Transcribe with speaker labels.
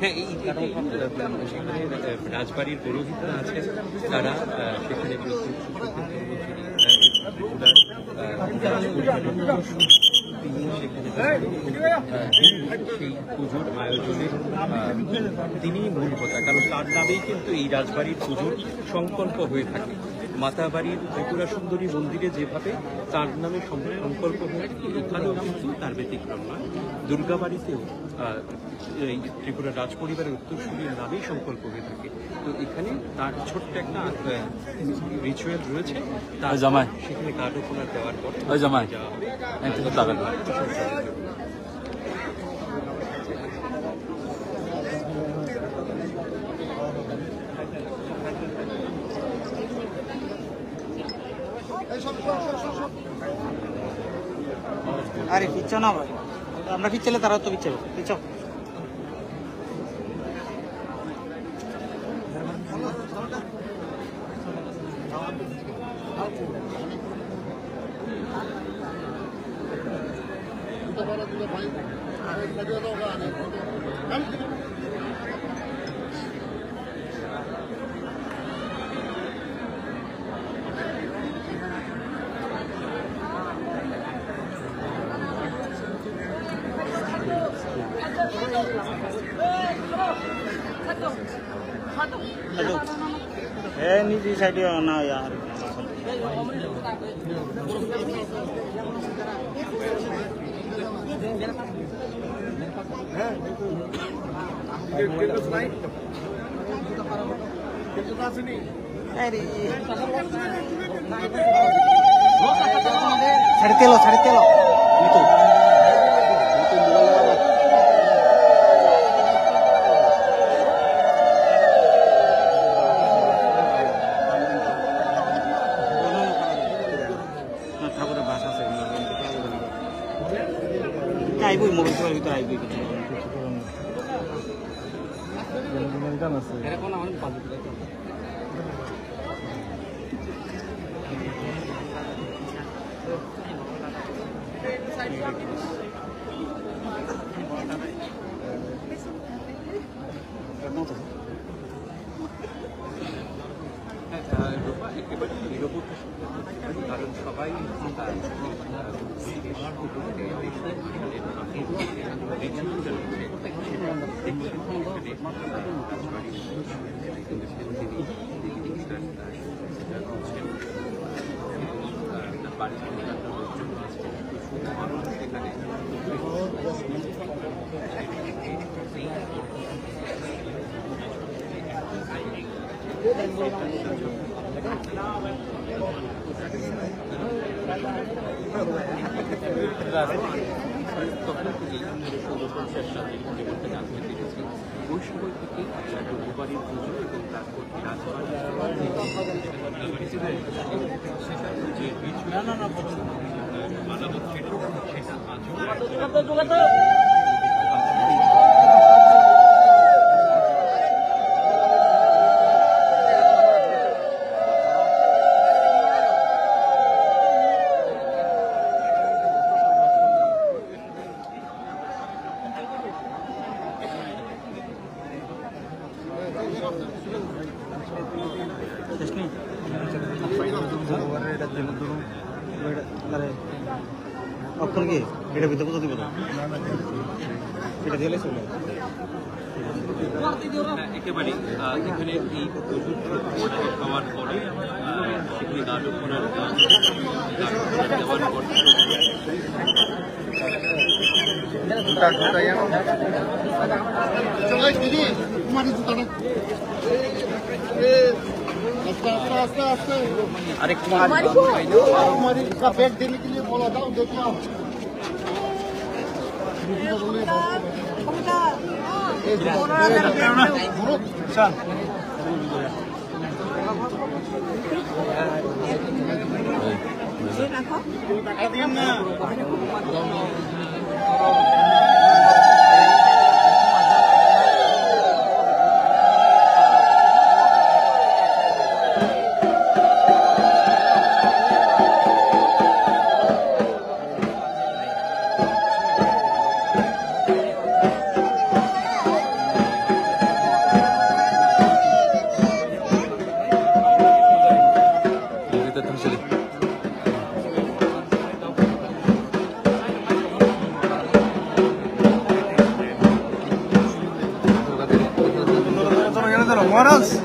Speaker 1: হ্যাঁ, রাজবাড়ির পুরোহিতরা আছেন, তারা সেখানে সেই পুজোর আয়োজনে তিনি মূল কথা, কারণ তার নামেই কিন্তু এই রাজবাড়ির পুজোর সংকল্প হয়ে থাকে। মাতাবাড়ির ত্রিপুরা সুন্দরী মন্দিরে যেভাবে তার নামে সংকল্প হয়ে থাকে, এখানেও কিন্তু তার ব্যতিক্রম নয়। দুর্গাবাড়িতেও এই ত্রিপুরা রাজ পরিবারের উত্তরসূরির নামেই সংকল্প হয়ে থাকে। তো এখানে তার ছোট্ট একটা রিচুয়াল রয়েছে, তার জামাই সেখানে গাঢ় পোনা দেওয়ার পর জামাই যাওয়া হবে।
Speaker 2: আরে পিচ্ছ না ভাই, আমরা পিচ্ছলে তারাও তো পিচ্ছ পিচ্ছ। नीचे साइड ना यार ছাড়তে লো আইবই মোবাইল ফোনের ভিতরে আইবই গান আছে এরকম আমাদের
Speaker 1: কারণ সবাই তখন থেকে 1949 সালে করতে জানতে পেরেছি। ওই সময় থেকে দুবারই পুজো এবং তারপর সেটা
Speaker 2: অক্ষর কি এটা ভিতরে বুঝতে দিব এটা দিলে চলে
Speaker 1: একেবারে এখানে এই প্রচুর খাওয়ার পরে সেখানে গাঢ় পোনার দেওয়ার পর
Speaker 2: अरे
Speaker 3: हमारी का बैग देने के लिए बोला था देखो आप What else?